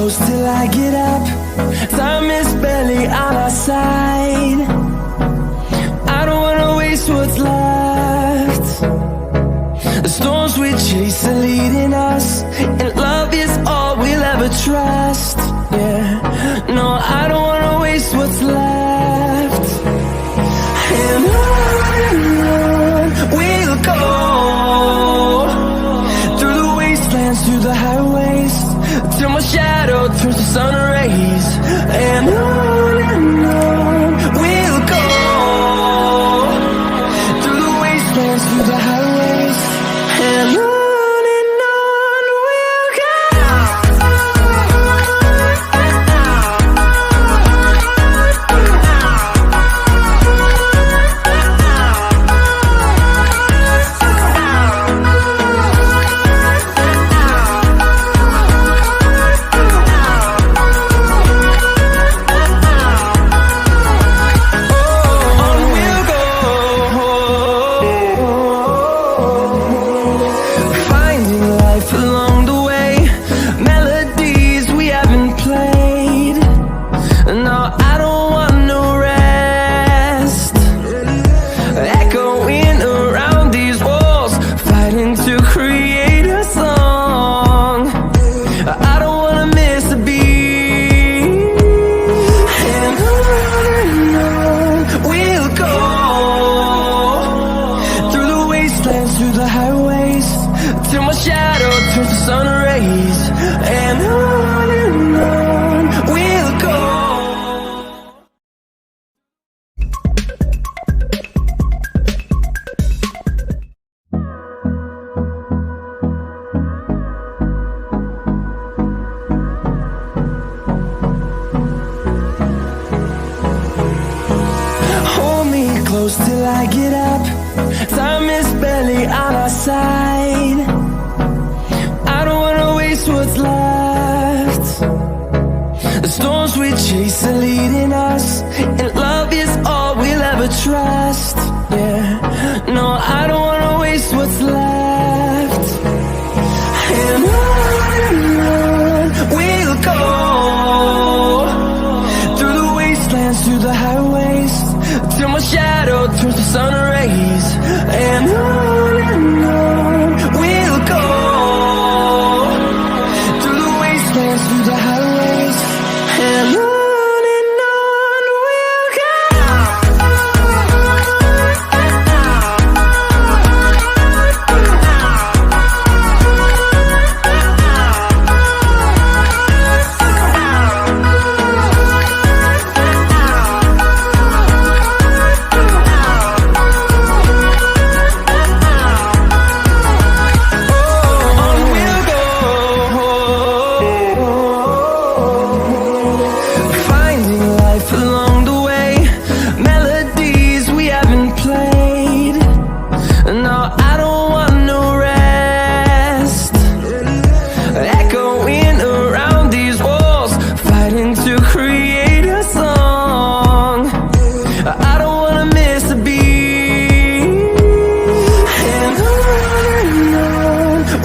close till I get up. Time is barely on our side. I don't wanna waste what's left. The storms we chase are leading us, and love is all we'll ever trust. Yeah, no, I don't wanna waste what's left. And on we'll go, through the wastelands, through the highways, till my shadow turns to sun rays. And on we'll go, through the wastelands, through the highways, and on we'll go. Through the highways, till my shadow turns to sun rays. And on we'll go. Hold me close till I get up. Time is barely on our side. I don't wanna waste what's left. The storms we chase are leading us, and love is all we'll ever trust. Yeah, no, I don't wanna waste what's left. And on we'll go, through the wastelands, through the highways, till my shadow turns to sun rays. And on we'll go, through the wastelands, through the highways, and on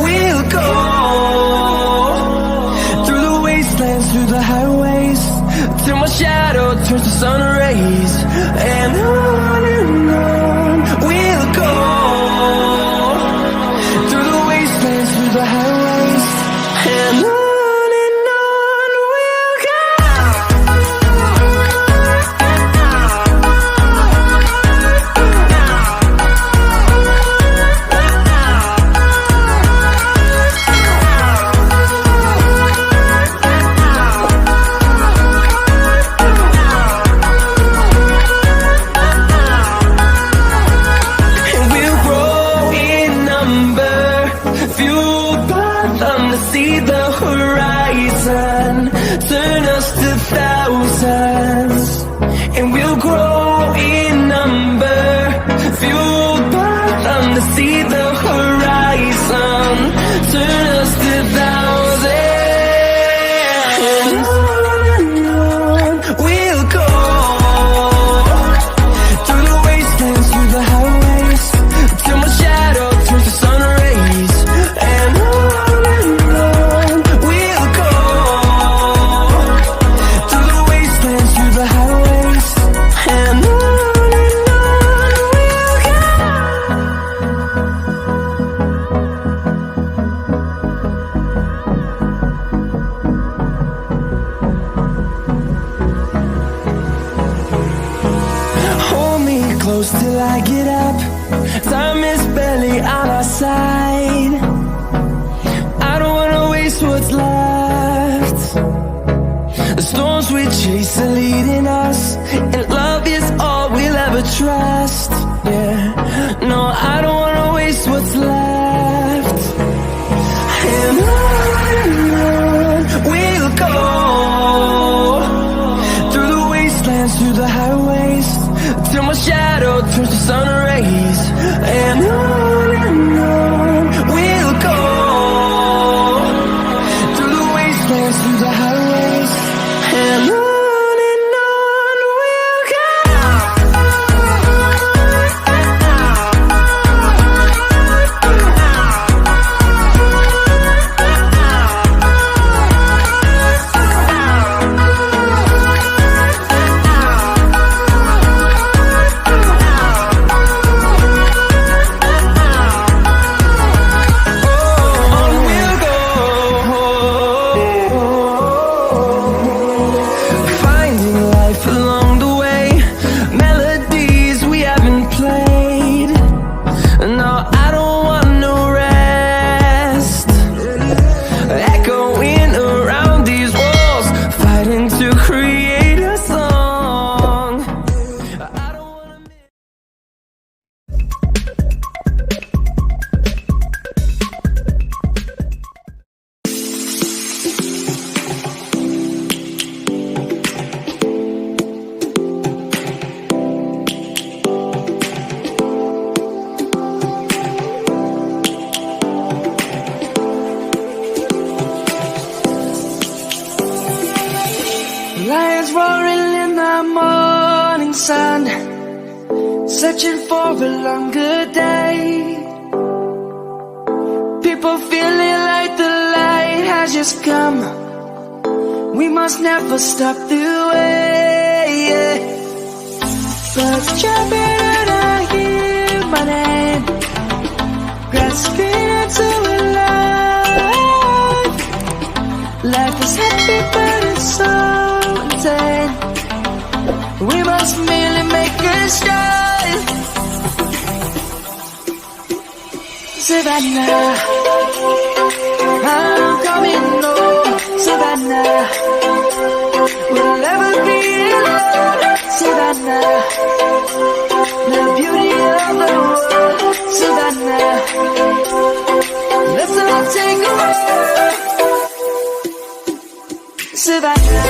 we'll go. Through the highways, till my shadow turns to sun rays. And on we'll go, through the wastelands, through the highways, and on we'll go. See the horizon. our side. I don't wanna waste what's left. The storms we chase are leading us, and love is all we'll ever trust. Yeah, no, I don't wanna waste what's left. And on we'll go, through the wastelands, through the highways, till my shadow turns to sun rays. And on we'll go, through the wastelands, through the highways, and on we'll go. Lions roaring in the morning sun, searching for a longer day. People feeling like the light has just come. We must never stop the way. Birds jumping and I hear my name, grasping into a life. Life is happy but it's so insane. We must merely make a start. Savannah, I'm coming home. Savannah, we'll never be alone. Savannah, the beauty of the world. Savannah, let's all take a walk. Savannah.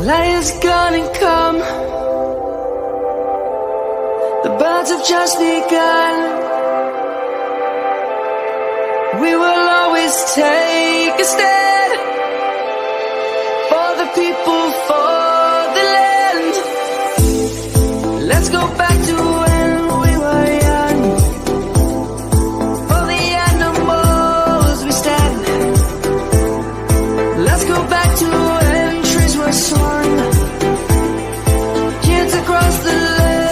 Lion's gonna come. The birds have just begun. We will always take a stand for the people, for the land. Let's go back to when we were young. For the animals we stand. Let's go back to when trees were swung, kids across the land.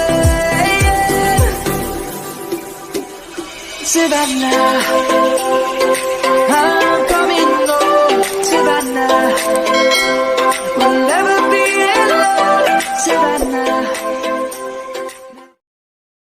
Savannah.